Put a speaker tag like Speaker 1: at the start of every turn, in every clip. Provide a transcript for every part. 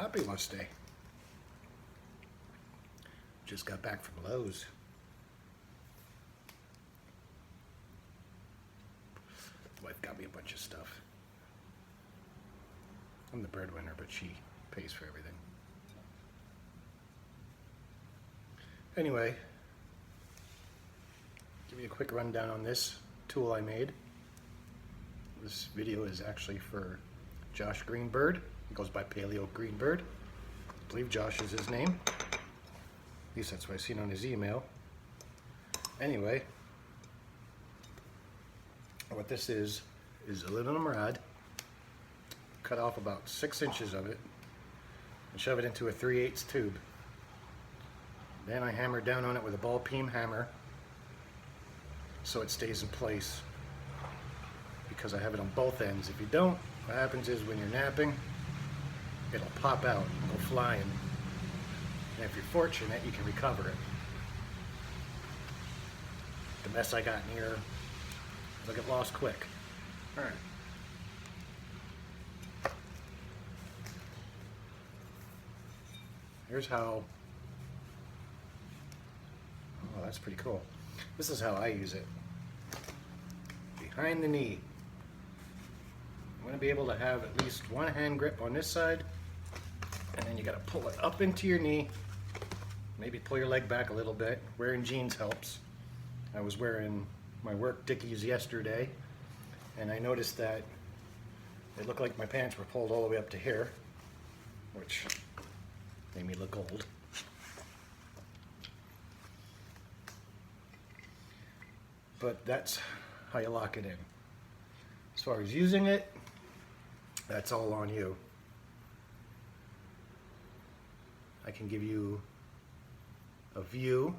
Speaker 1: Wóyawašte. Just got back from Lowe's. Wife got me a bunch of stuff. I'm the breadwinner, but she pays for everything. Anyway, give you a quick rundown on this tool I made. This video is actually for Josh Greenbird. He goes by Paleo Greenbird. I believe Josh is his name. At least that's what I've seen on his email. Anyway, what this is aluminum rod. Cut off about 6 inches of it and shove it into a 3/8 tube. Then I hammer down on it with a ball peen hammer so it stays in place, because I have it on both ends. If you don't, what happens is when you're napping, it'll pop out and go flying. And if you're fortunate, you can recover it. The mess I got in here, it'll get lost quick. Alright. Here's how, oh, that's pretty cool. This is how I use it. Behind the knee. I'm going to be able to have at least one hand grip on this side, and then you got to pull it up into your knee. Maybe pull your leg back a little bit. Wearing jeans helps. I was wearing my work dickies yesterday, and I noticed that it looked like my pants were pulled all the way up to here, which made me look old. But that's how you lock it in. As far as using it, that's all on you. I can give you a view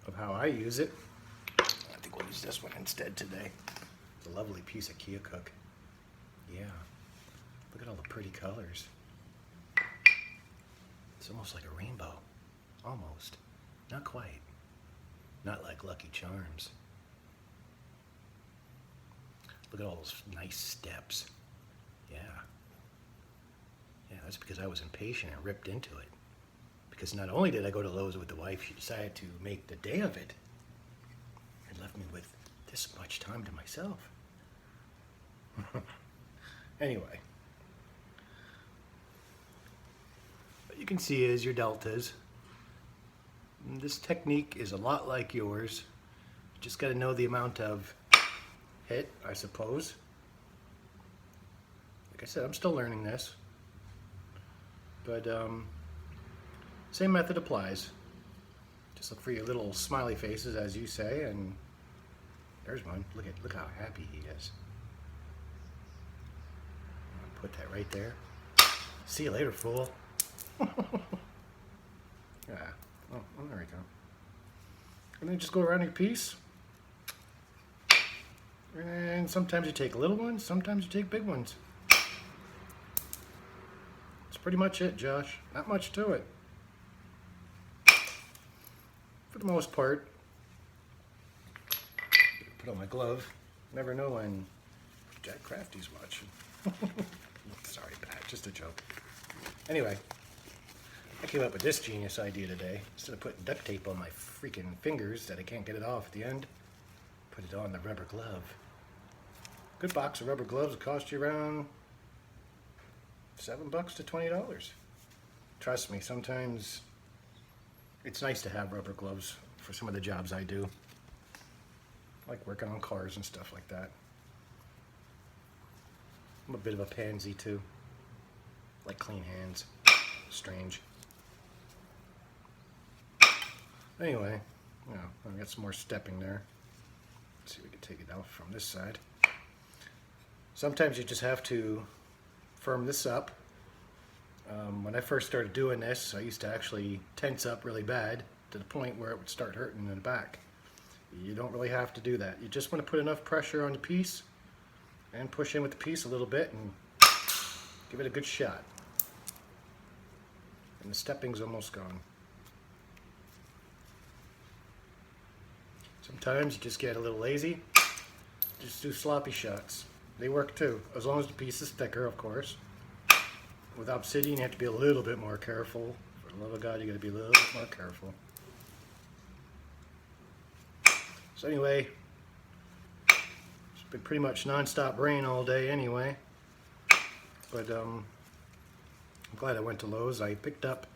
Speaker 1: of how I use it. I think we'll use this one instead today. It's a lovely piece of keokuk. Yeah, look at all the pretty colors. It's almost like a rainbow. Almost. Not quite. Not like Lucky Charms. Look at all those nice steps. Yeah. Yeah, that's because I was impatient and ripped into it. Because not only did I go to Lowe's with the wife, she decided to make the day of it and left me with this much time to myself. Anyway. What you can see is your deltas. And this technique is a lot like yours. You just got to know the amount of hit, I suppose. Like I said, I'm still learning this. But same method applies. Just look for your little smiley faces, as you say, and there's one. Look how happy he is. I'll put that right there. See you later, fool. Yeah. Oh, there we go. And then just go around your piece. And sometimes you take little ones, sometimes you take big ones. That's pretty much it, Josh. Not much to it. For the most part. Put on my glove. Never know when Jack Crafty's watching. Sorry, Pat, just a joke. Anyway, I came up with this genius idea today. Instead of putting duct tape on my freaking fingers that I can't get it off at the end, put it on the rubber glove. Good box of rubber gloves will cost you around $7 to $20. Trust me, sometimes it's nice to have rubber gloves for some of the jobs I do, like working on cars and stuff like that. I'm a bit of a pansy too. Like clean hands. Strange. Anyway, yeah, I've got some more stepping there. Let's see if we can take it out from this side. Sometimes you just have to firm this up. When I first started doing this, I used to actually tense up really bad to the point where it would start hurting in the back. You don't really have to do that. You just want to put enough pressure on the piece and push in with the piece a little bit and give it a good shot. And the stepping's almost gone. Sometimes you just get a little lazy. Just do sloppy shots. They work too, as long as the piece is thicker, of course. with obsidian, you have to be a little bit more careful. For the love of God, you got to be a little bit more careful. So anyway, it's been pretty much non-stop rain all day anyway. But I'm glad I went to Lowe's. I picked up,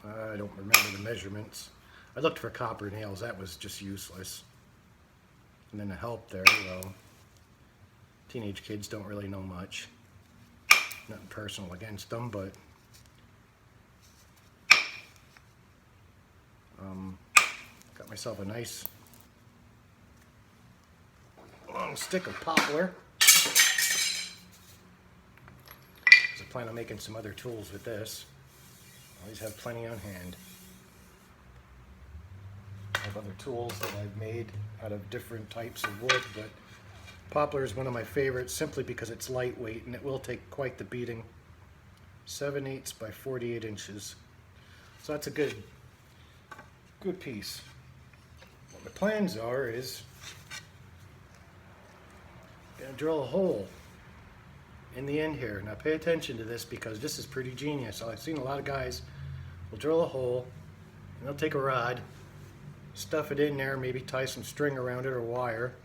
Speaker 1: I don't remember the measurements. I looked for copper nails. That was just useless. And then the help there, well, teenage kids don't really know much. Nothing personal against them, but got myself a nice long stick of poplar. I plan on making some other tools with this. Always have plenty on hand. I have other tools that I've made out of different types of wood, but poplar is one of my favorites simply because it's lightweight and it will take quite the beating. 7/8 by 48 inches. So that's a good piece. What my plans are is gonna drill a hole in the end here. Now pay attention to this because this is pretty genius. I've seen a lot of guys will drill a hole and they'll take a rod, stuff it in there, maybe tie some string around it or wire.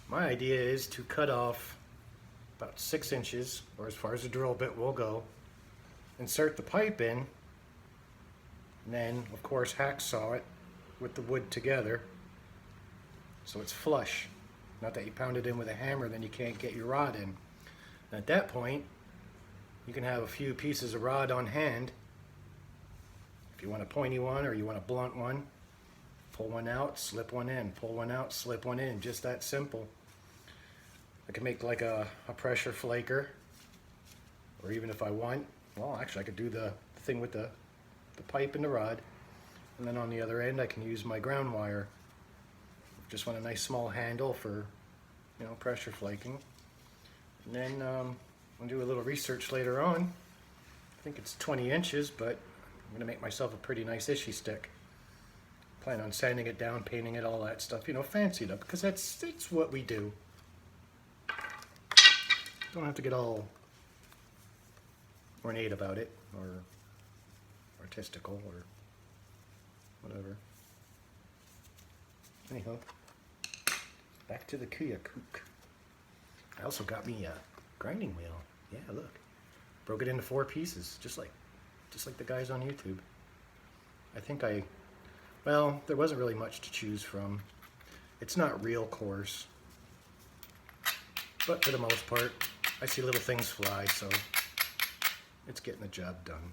Speaker 1: My idea is to cut off about 6 inches, or as far as the drill bit will go, insert the pipe in, and then of course hacksaw it with the wood together so it's flush. Not that you pound it in with a hammer, then you can't get your rod in. And at that point, you can have a few pieces of rod on hand. If you want a pointy one or you want a blunt one, pull one out, slip one in, pull one out, slip one in, just that simple. I can make like a pressure flaker, or even if I want, well actually I could do the thing with the pipe and the rod, and then on the other end I can use my ground wire. Just want a nice small handle for, you know, pressure flaking. And then I'll do a little research later on. I think it's 20 inches, but I'm going to make myself a pretty nice ishii stick. Plan on sanding it down, painting it, all that stuff, you know, fancy it up, because it's what we do. Don't have to get all ornate about it, or artistical, or whatever. Anyhow, back to the keokuk. I also got me a grinding wheel. Yeah, look. Broke it into 4 pieces, just like the guys on YouTube. I think well, there wasn't really much to choose from. It's not real coarse, but for the most part, I see little things fly, so it's getting the job done.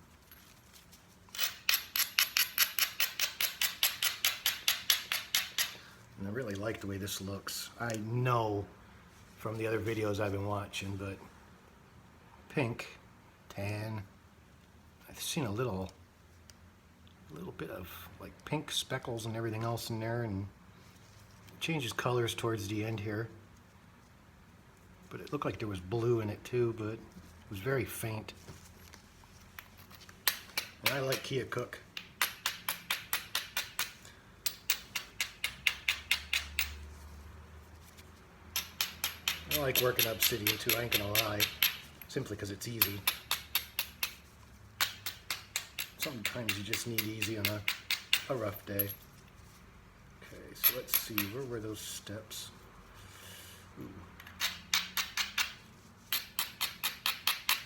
Speaker 1: And I really like the way this looks. I know from the other videos I've been watching, but pink, tan, I've seen a little bit of like pink speckles and everything else in there, and it changes colors towards the end here. But it looked like there was blue in it too, but it was very faint. And I like keokuk. I like working obsidian too, I ain't gonna lie, simply because it's easy. Sometimes you just need easy on a rough day. Okay, so let's see, where were those steps? Ooh.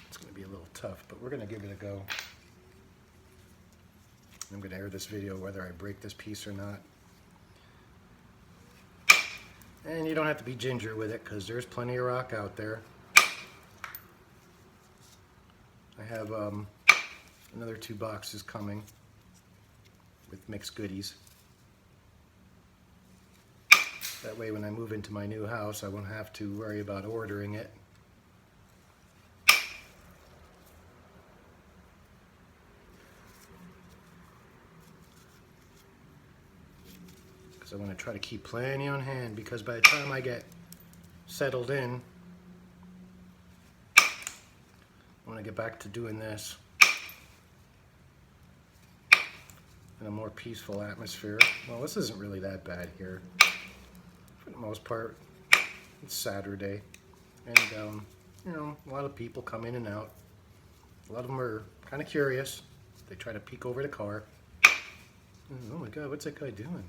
Speaker 1: It's gonna be a little tough, but we're gonna give it a go. I'm gonna air this video whether I break this piece or not. And you don't have to be ginger with it because there's plenty of rock out there. I have another 2 boxes coming with mixed goodies. That way when I move into my new house, I won't have to worry about ordering it. Because I want to try to keep plenty on hand, because by the time I get settled in, I want to get back to doing this in a more peaceful atmosphere. Well, this isn't really that bad here. For the most part, it's Saturday, and you know, a lot of people come in and out. A lot of them are kind of curious. They try to peek over the car. Oh my God, what's that guy doing?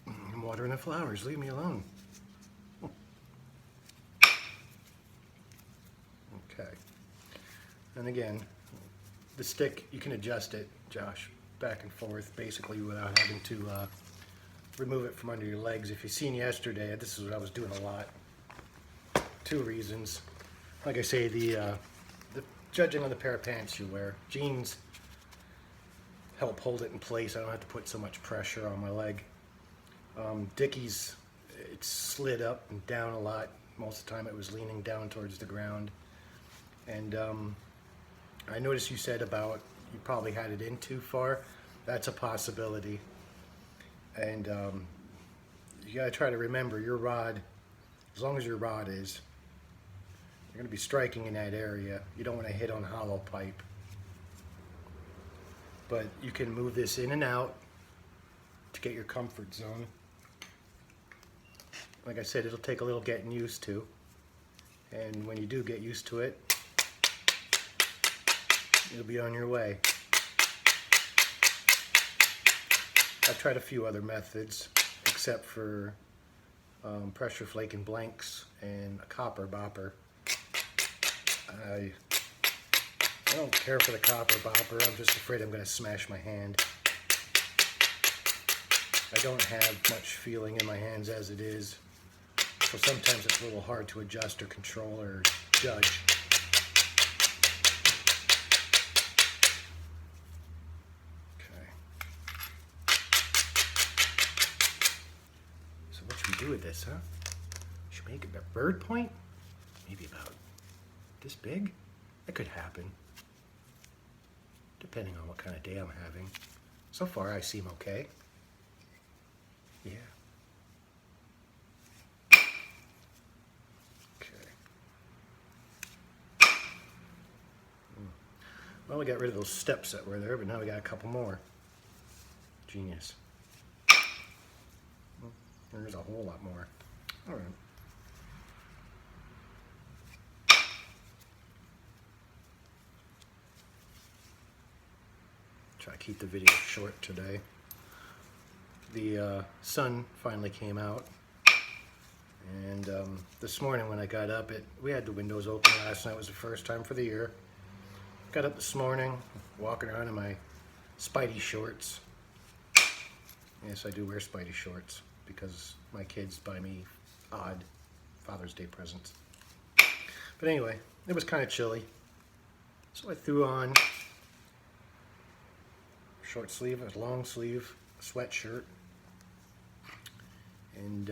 Speaker 1: I'm watering the flowers, leave me alone. Okay. And again, the stick, you can adjust it, Josh, back and forth basically without having to remove it from under your legs. If you've seen yesterday, this is what I was doing a lot. 2 reasons. Like I say, the judging on the pair of pants you wear. Jeans help hold it in place. I don't have to put so much pressure on my leg. Dickies, it slid up and down a lot. Most of the time it was leaning down towards the ground. And I noticed you said about you probably had it in too far. That's a possibility. And you gotta try to remember your rod, as long as your rod is, you're gonna be striking in that area. You don't wanna hit on hollow pipe. But you can move this in and out to get your comfort zone. Like I said, it'll take a little getting used to. And when you do get used to it, you'll be on your way. I've tried a few other methods, except for pressure flake and blanks and a copper bopper. I don't care for the copper bopper. I'm just afraid I'm going to smash my hand. I don't have much feeling in my hands as it is, so sometimes it's a little hard to adjust or control or judge. Okay. So what should we do with this, huh? Should we make it a bird point? Maybe about this big? That could happen, depending on what kind of day I'm having. So far, I seem okay. Yeah. Okay. Well, we got rid of those steps that were there, but now we got a couple more. Genius. Well, there's a whole lot more. All right. Try to keep the video short today. The sun finally came out, and this morning when I got up, we had the windows open last night. It was the first time for the year. Got up this morning, walking around in my Spidey shorts. Yes, I do wear Spidey shorts because my kids buy me odd Father's Day presents. But anyway, it was kind of chilly, so I threw on short sleeve, a long sleeve sweatshirt, and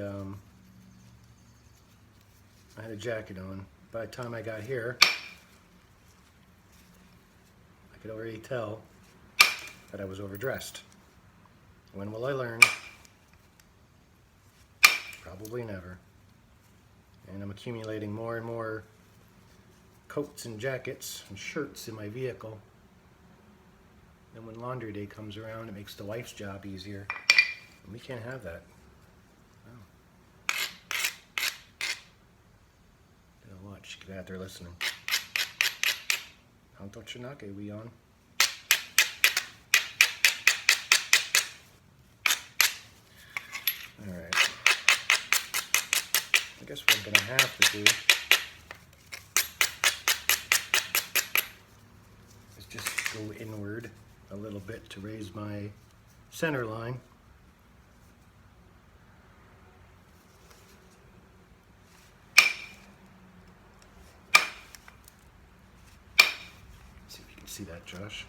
Speaker 1: I had a jacket on. By the time I got here, I could already tell that I was overdressed. When will I learn? Probably never. And I'm accumulating more and more coats and jackets and shirts in my vehicle. And when laundry day comes around, it makes the wife's job easier. And we can't have that. Oh. Gotta watch, get out there listening. Hanto Chinake we on. Alright. I guess what I'm gonna have to do is just go inward a little bit to raise my center line. See if you can see that, Josh.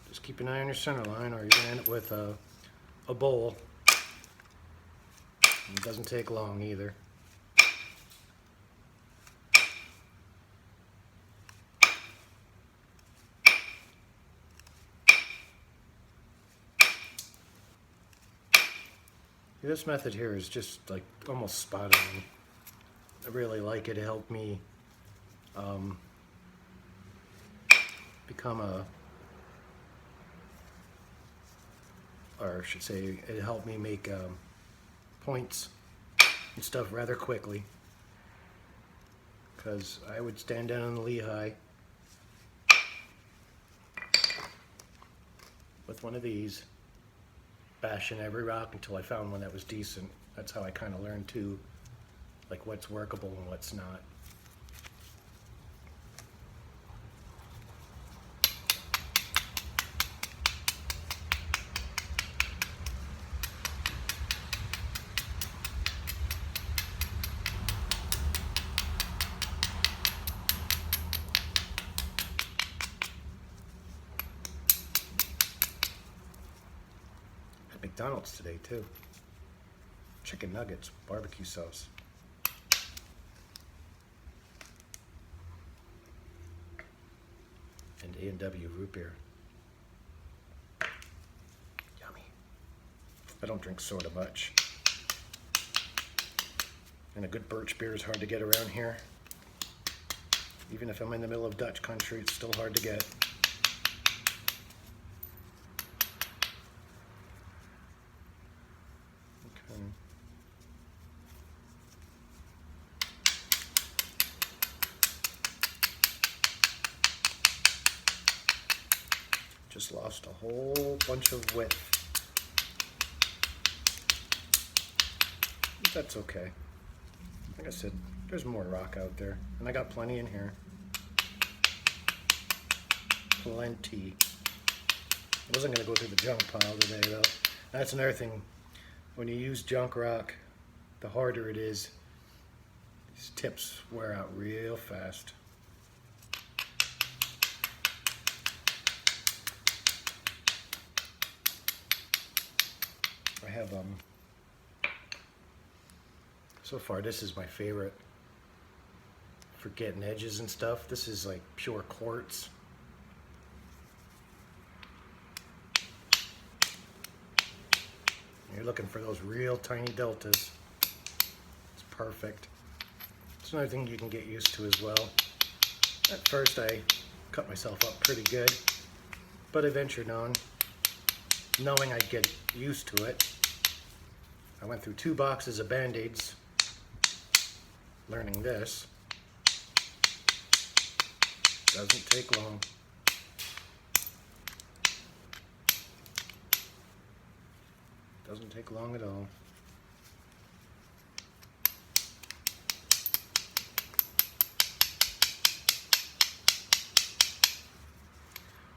Speaker 1: Just keep an eye on your center line, or you're going to end up with a bowl. And it doesn't take long either. This method here is just like almost spot on. I really like it. It helped me become or I should say, it helped me make points and stuff rather quickly, because I would stand down on the Lehigh with one of these, bashing every rock until I found one that was decent. That's how I kind of learned too, like what's workable and what's not. McDonald's today too. Chicken nuggets, barbecue sauce. And A&W root beer. Yummy. I don't drink soda much. And a good birch beer is hard to get around here. Even if I'm in the middle of Dutch country, it's still hard to get. Just lost a whole bunch of width. But that's okay. Like I said, there's more rock out there. And I got plenty in here. Plenty. I wasn't going to go through the junk pile today though. That's another thing. When you use junk rock, the harder it is. These tips wear out real fast. I have, so far this is my favorite for getting edges and stuff. This is like pure quartz. You're looking for those real tiny deltas. It's perfect. It's another thing you can get used to as well. At first I cut myself up pretty good, but I ventured on, knowing I'd get used to it. I went through 2 boxes of Band-Aids learning this. Doesn't take long. Doesn't take long at all.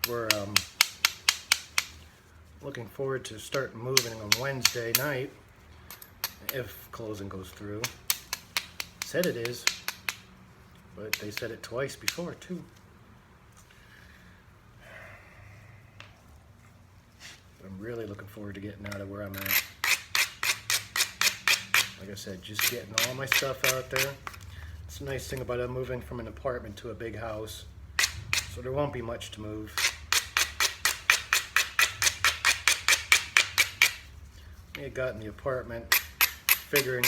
Speaker 1: We're looking forward to start moving on Wednesday night, if closing goes through. Said it is, but they said it twice before too. But I'm really looking forward to getting out of where I'm at. Like I said, just getting all my stuff out there. It's a nice thing about moving from an apartment to a big house, so there won't be much to move. I had gotten the apartment figuring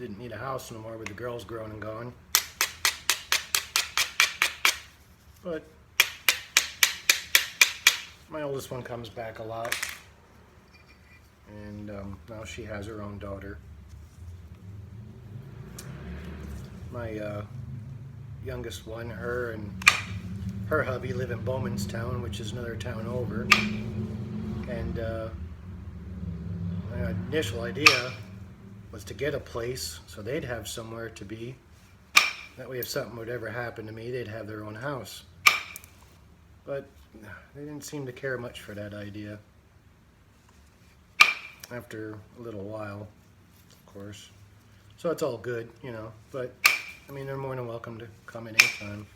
Speaker 1: didn't need a house no more with the girls grown and gone. But my oldest one comes back a lot, and now she has her own daughter. My youngest one, her and her hubby live in Bowmanstown, which is another town over. And my initial idea was to get a place so they'd have somewhere to be. That way if something would ever happen to me, they'd have their own house. But they didn't seem to care much for that idea. After a little while, of course. So it's all good, you know, but I mean, they're more than welcome to come in anytime.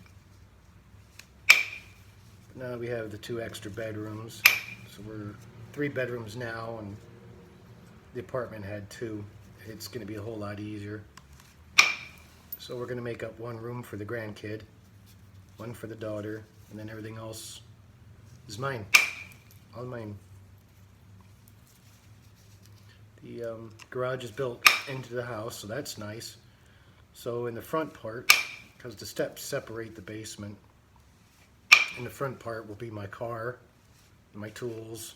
Speaker 1: But now we have the 2 extra bedrooms. So we're 3 bedrooms now, and the apartment had 2. It's going to be a whole lot easier. So we're going to make up 1 room for the grandkid, 1 for the daughter, and then everything else is mine. All mine. The garage is built into the house, so that's nice. So in the front part, because the steps separate the basement, in the front part will be my car, my tools,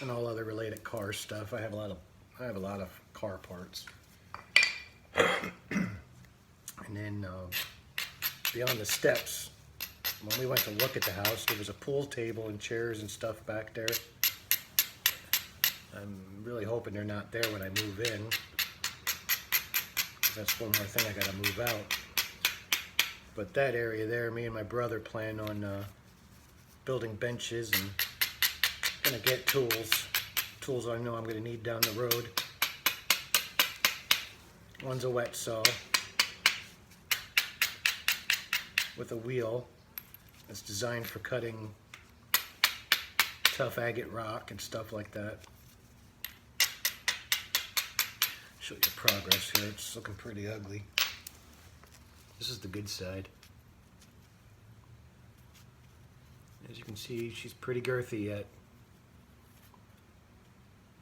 Speaker 1: and all other related car stuff. I have a lot of car parts. And then beyond the steps, when we went to look at the house, there was a pool table and chairs and stuff back there. I'm really hoping they're not there when I move in. That's one more thing I gotta move out. But that area there, me and my brother plan on building benches and gonna get tools. Tools I know I'm gonna need down the road. One's a wet saw with a wheel that's designed for cutting tough agate rock and stuff like that. Show you progress here. It's looking pretty ugly. This is the good side. As you can see, she's pretty girthy yet.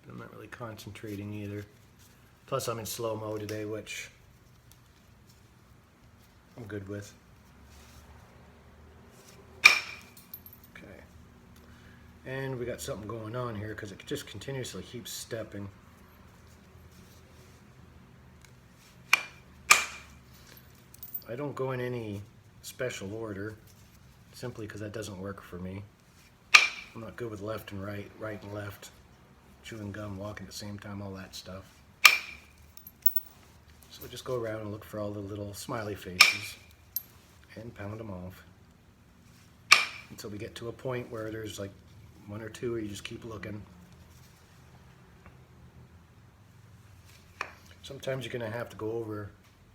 Speaker 1: But I'm not really concentrating either. Plus I'm in slow-mo today, which I'm good with. Okay. And we got something going on here because it just continuously keeps stepping. I don't go in any special order, simply because that doesn't work for me. I'm not good with left and right, right and left, chewing gum, walking at the same time, all that stuff. So I just go around and look for all the little smiley faces and pound them off until we get to a point where there's like one or two where you just keep looking. Sometimes you're going to have to go over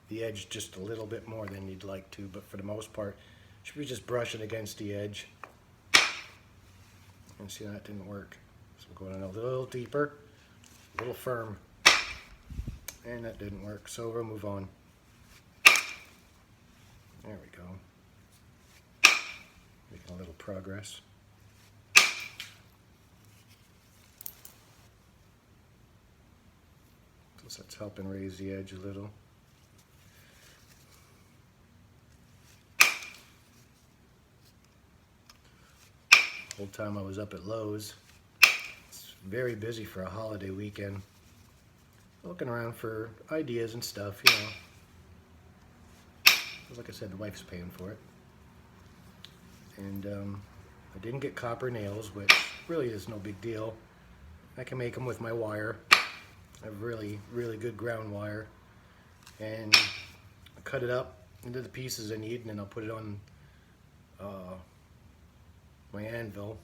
Speaker 1: the edge just a little bit more than you'd like to, but for the most part, you should be just brushing against the edge. And see, that didn't work. So we're going in a little deeper, a little firm. And that didn't work, so we'll move on. There we go. Making a little progress. Plus that's helping raise the edge a little. The whole time I was up at Lowe's. It's very busy for a holiday weekend. Looking around for ideas and stuff, you know. Like I said, the wife's paying for it. And I didn't get copper nails, which really is no big deal. I can make them with my wire. I have really, really good ground wire. And I cut it up into the pieces I need, and then I'll put it on my anvil.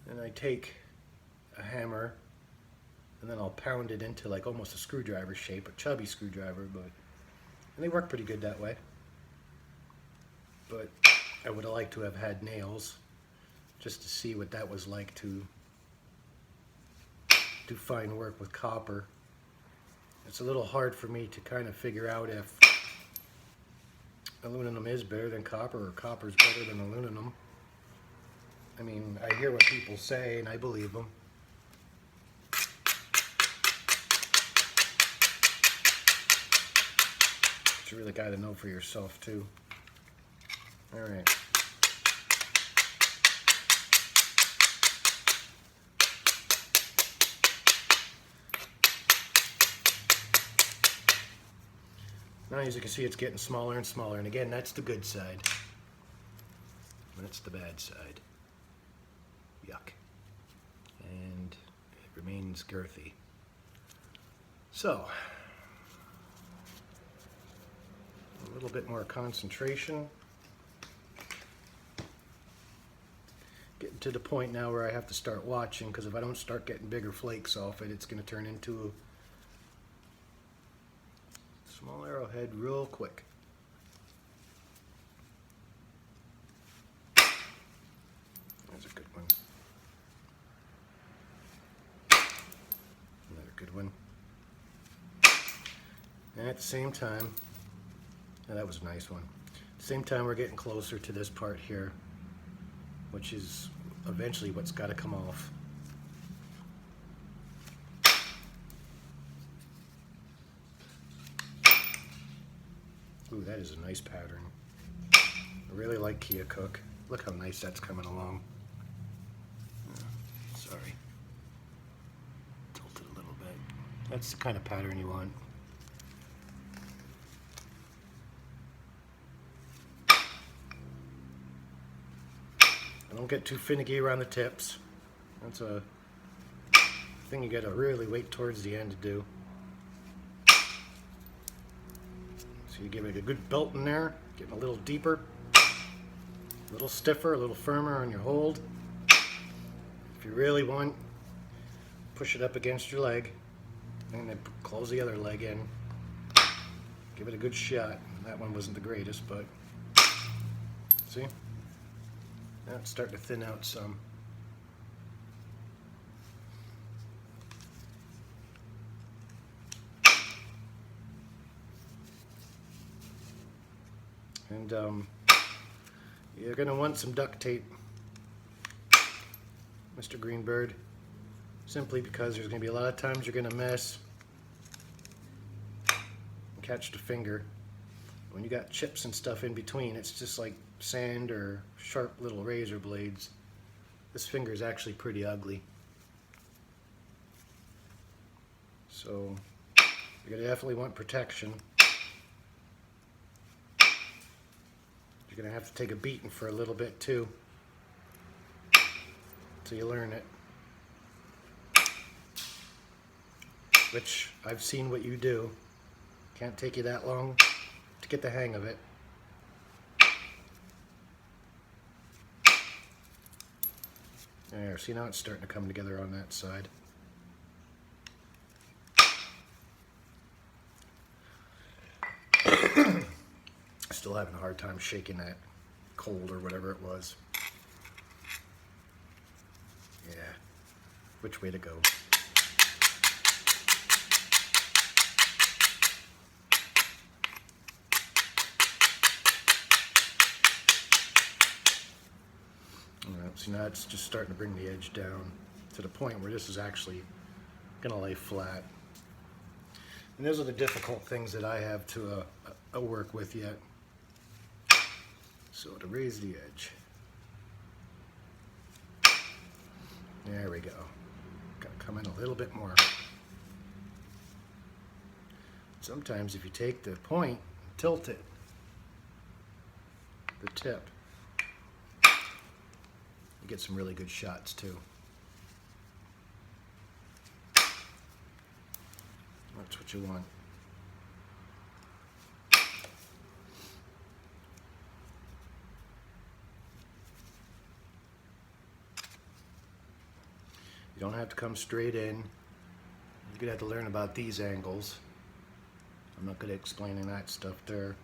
Speaker 1: And I take a hammer, and then I'll pound it into like almost a screwdriver shape, a chubby screwdriver, and they work pretty good that way. But I would have liked to have had nails, just to see what that was like to do fine work with copper. It's a little hard for me to kind of figure out if aluminum is better than copper or copper is better than aluminum. I mean, I hear what people say and I believe them. But you really got to know for yourself too. All right. Now, as you can see, it's getting smaller and smaller, and again, that's the good side. That's the bad side. Yuck. And it remains girthy. So, a little bit more concentration. Getting to the point now where I have to start watching, because if I don't start getting bigger flakes off it, it's going to turn into a small arrowhead real quick. There's a good one. Another good one. And at the same time, now that was a nice one. At the same time, we're getting closer to this part here, which is eventually what's got to come off. Ooh, that is a nice pattern. I really like keokuk. Look how nice that's coming along. That's the kind of pattern you want. Don't get too finicky around the tips. That's a thing you gotta really wait towards the end to do. So you give it a good belt in there, getting a little deeper, a little stiffer, a little firmer on your hold. If you really want, push it up against your leg, and then close the other leg in. Give it a good shot. That one wasn't the greatest, but see? Now it's starting to thin out some. And you're going to want some duct tape, Mr. Greenbird, simply because there's going to be a lot of times you're going to miss and catch the finger. When you got chips and stuff in between, it's just like sand or sharp little razor blades. This finger is actually pretty ugly. So you're going to definitely want protection. You're going to have to take a beating for a little bit too, till you learn it. Which I've seen what you do. Can't take you that long to get the hang of it. There, see, now it's starting to come together on that side. Still having a hard time shaking that cold or whatever it was. Yeah, which way to go? Alright, see, now it's just starting to bring the edge down to the point where this is actually going to lay flat. And those are the difficult things that I have to work with yet. So to raise the edge. There we go. Got to come in a little bit more. Sometimes if you take the point, tilt it, the tip, you get some really good shots too. That's what you want. You don't have to come straight in. You're gonna have to learn about these angles. I'm not good at explaining that stuff there.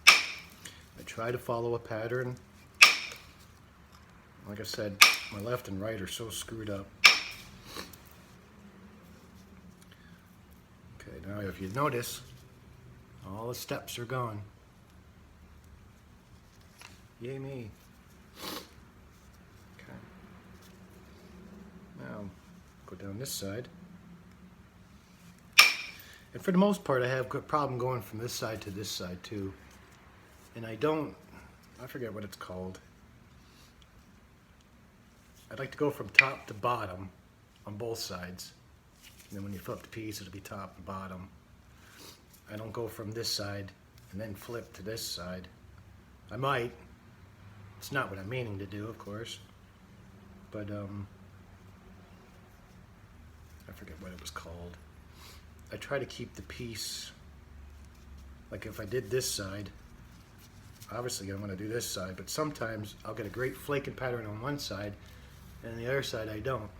Speaker 1: I try to follow a pattern. Like I said, my left and right are so screwed up. Okay, now if you notice, all the steps are gone. Yay me. Okay. Now, go down this side. And for the most part, I have a problem going from this side to this side too. And I forget what it's called. I'd like to go from top to bottom on both sides. And then when you flip the piece, it'll be top and bottom. I don't go from this side and then flip to this side. I might. It's not what I'm meaning to do, of course. But, I forget what it was called. I try to keep the piece, like if I did this side, obviously I'm going to do this side, but sometimes I'll get a great flaking pattern on one side, and on the other side I don't.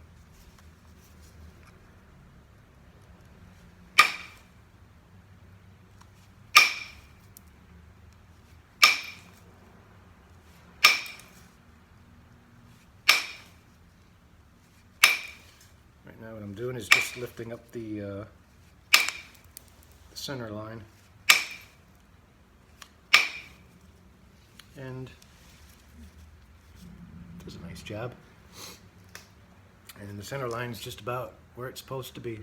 Speaker 1: Right now what I'm doing is just lifting up the center line. And does a nice job. And the center line is just about where it's supposed to be.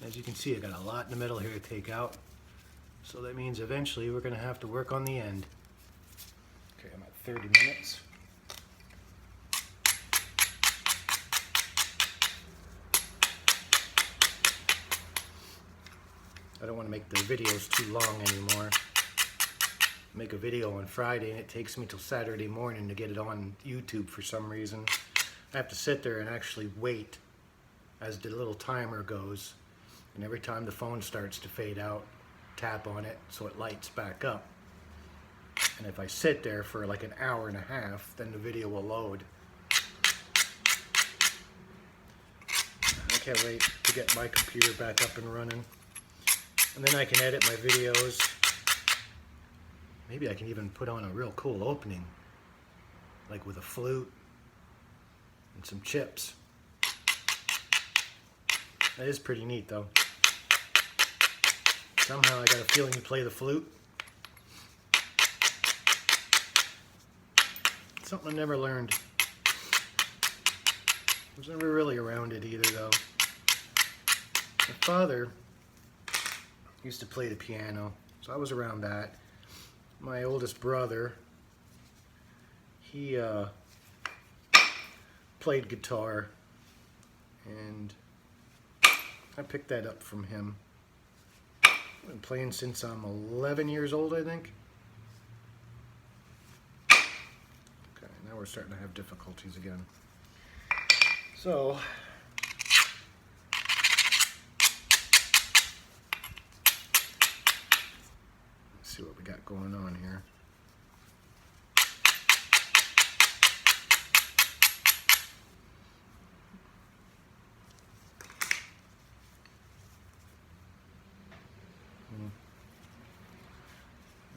Speaker 1: As you can see, I got a lot in the middle here to take out. So that means eventually we're going to have to work on the end. Okay, I'm at 30 minutes. I don't want to make the videos too long anymore. Make a video on Friday and it takes me till Saturday morning to get it on YouTube for some reason. I have to sit there and actually wait as the little timer goes. And every time the phone starts to fade out, tap on it so it lights back up. And if I sit there for like an hour and a half, then the video will load. I can't wait to get my computer back up and running. And then I can edit my videos. Maybe I can even put on a real cool opening, like with a flute and some chips. That is pretty neat though. Somehow I got a feeling you play the flute. Something I never learned. I was never really around it either though. My father used to play the piano, so I was around that. My oldest brother, he played guitar, and I picked that up from him. I've been playing since I'm 11 years old, I think. Okay, now we're starting to have difficulties again. So, let's see what we got going on here.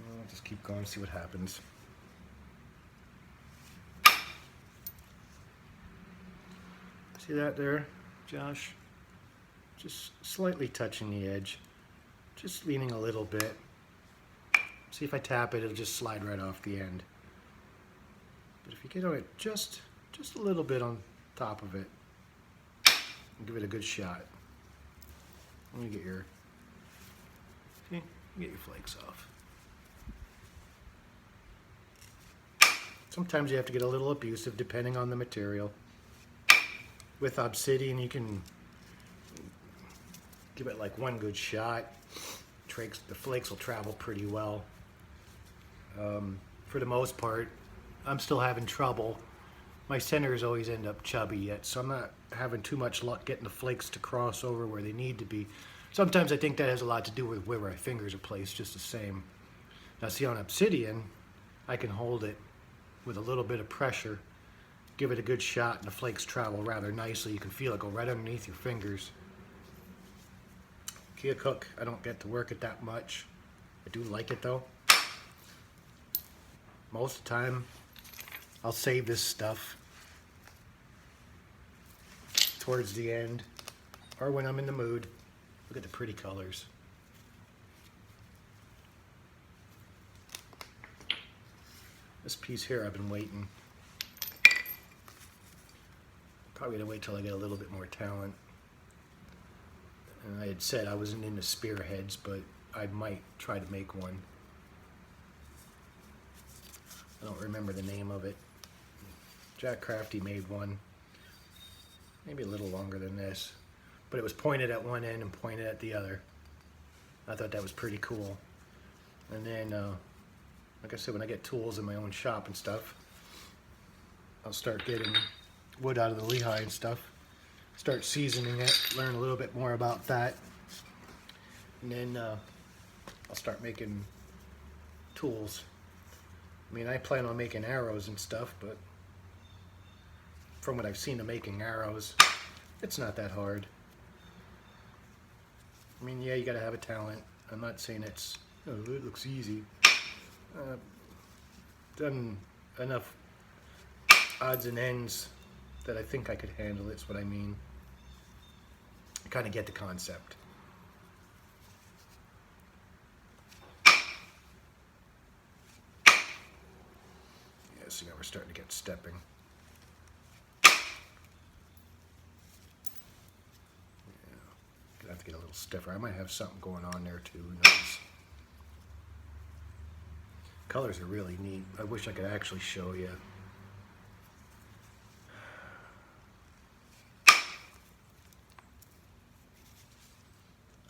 Speaker 1: I'll just keep going, see what happens. See that there, Josh? Just slightly touching the edge. Just leaning a little bit. See if I tap it, it'll just slide right off the end. But if you get on it just a little bit on top of it, and give it a good shot. Let me get your, see, get your flakes off. Sometimes you have to get a little abusive depending on the material. With obsidian, you can give it like one good shot. The flakes will travel pretty well. For the most part, I'm still having trouble. My centers always end up chubby yet, so I'm not having too much luck getting the flakes to cross over where they need to be. Sometimes I think that has a lot to do with where my fingers are placed, just the same. Now see, on obsidian, I can hold it with a little bit of pressure, give it a good shot, and the flakes travel rather nicely. You can feel it go right underneath your fingers. Keokuk, I don't get to work it that much. I do like it though. Most of the time, I'll save this stuff towards the end, or when I'm in the mood. Look at the pretty colors. This piece here, I've been waiting. Probably gonna wait till I get a little bit more talent. And I had said I wasn't into spearheads, but I might try to make one. I don't remember the name of it. Jack Crafty made one. Maybe a little longer than this. But it was pointed at one end and pointed at the other. I thought that was pretty cool. And then, like I said, when I get tools in my own shop and stuff, I'll start getting wood out of the Lehigh and stuff. Start seasoning it, learn a little bit more about that. And then I'll start making tools. I mean, I plan on making arrows and stuff, but from what I've seen of making arrows, it's not that hard. I mean, yeah, you gotta have a talent. I'm not saying it's, oh, it looks easy. Done enough odds and ends that I think I could handle it's what I mean. I kind of get the concept. Yeah, so now we're starting to get stepping. Yeah, gonna have to get a little stiffer. I might have something going on there too, who knows. Colors are really neat. I wish I could actually show you.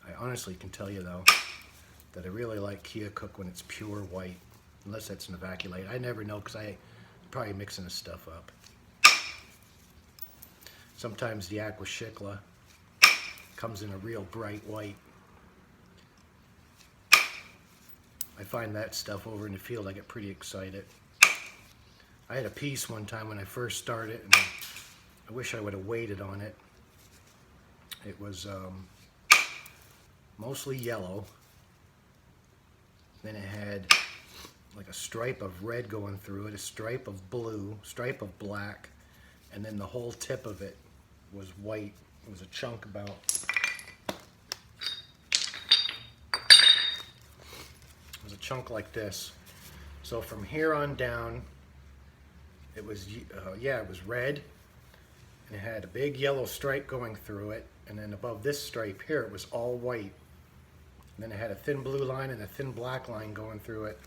Speaker 1: I honestly can tell you though that I really like keokuk when it's pure white, unless that's an evacuate. I never know because I'm probably mixing this stuff up. Sometimes the aquashikla comes in a real bright white. I find that stuff over in the field, I get pretty excited. I had a piece one time when I first started, and I wish I would have waited on it. It was mostly yellow. Then it had like a stripe of red going through it, a stripe of blue, stripe of black, and then the whole tip of it was white. It was a chunk about chunk like this. So from here on down, it was it was red, and it had a big yellow stripe going through it, and then above this stripe here it was all white, and then it had a thin blue line and a thin black line going through it,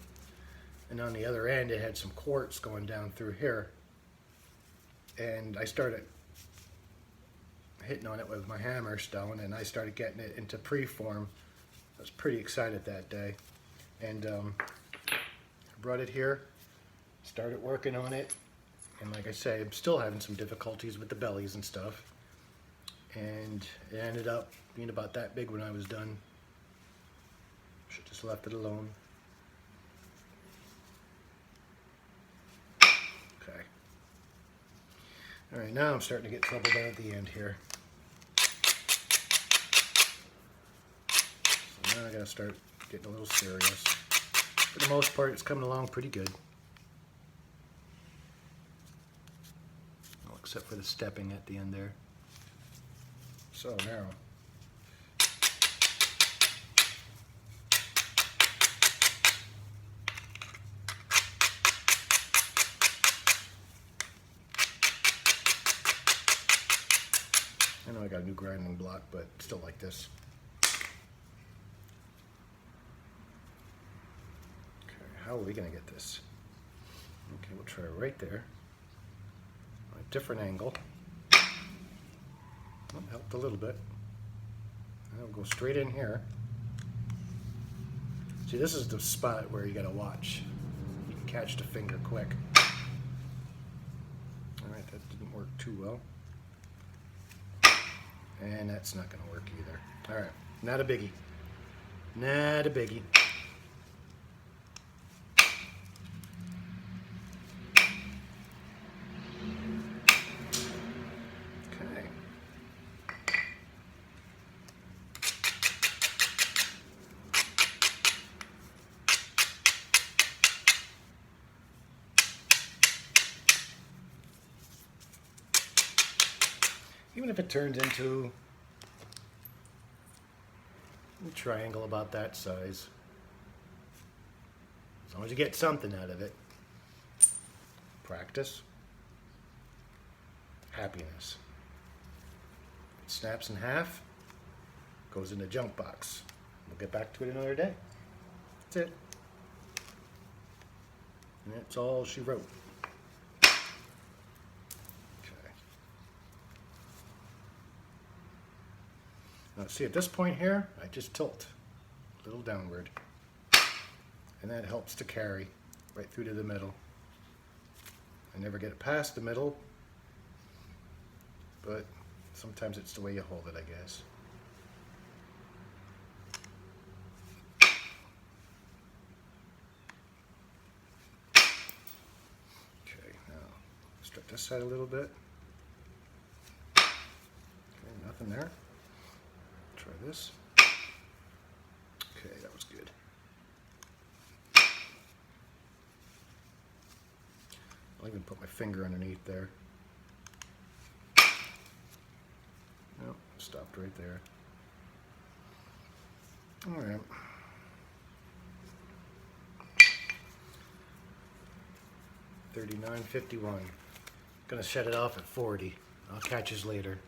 Speaker 1: and on the other end it had some quartz going down through here. And I started hitting on it with my hammer stone, and I started getting it into preform. I was pretty excited that day. And I brought it here, started working on it, and like I say, I'm still having some difficulties with the bellies and stuff. And it ended up being about that big when I was done. Should just left it alone. Okay. All right, now I'm starting to get trouble down at the end here. So now I gotta start getting a little serious. For the most part, it's coming along pretty good. Well, except for the stepping at the end there. So now, I know I got a new grinding block, but still like this. How are we going to get this? Okay, we'll try right there. A different angle. Well, helped a little bit. I'll go straight in here. See, this is the spot where you got to watch. You can catch the finger quick. Alright, that didn't work too well. And that's not going to work either. Alright, not a biggie. Not a biggie. Even if it turns into a triangle about that size, as long as you get something out of it. Practice, happiness. It snaps in half, goes in the junk box. We'll get back to it another day. That's it. And that's all she wrote. Now see, at this point here, I just tilt a little downward, and that helps to carry right through to the middle. I never get it past the middle, but sometimes it's the way you hold it, I guess. Okay, now strip this side a little bit. Okay, nothing there. Try this. Okay, that was good. I'll even put my finger underneath there. Nope, stopped right there. All right. $39.51. Gonna shut it off at 40. I'll catch you later.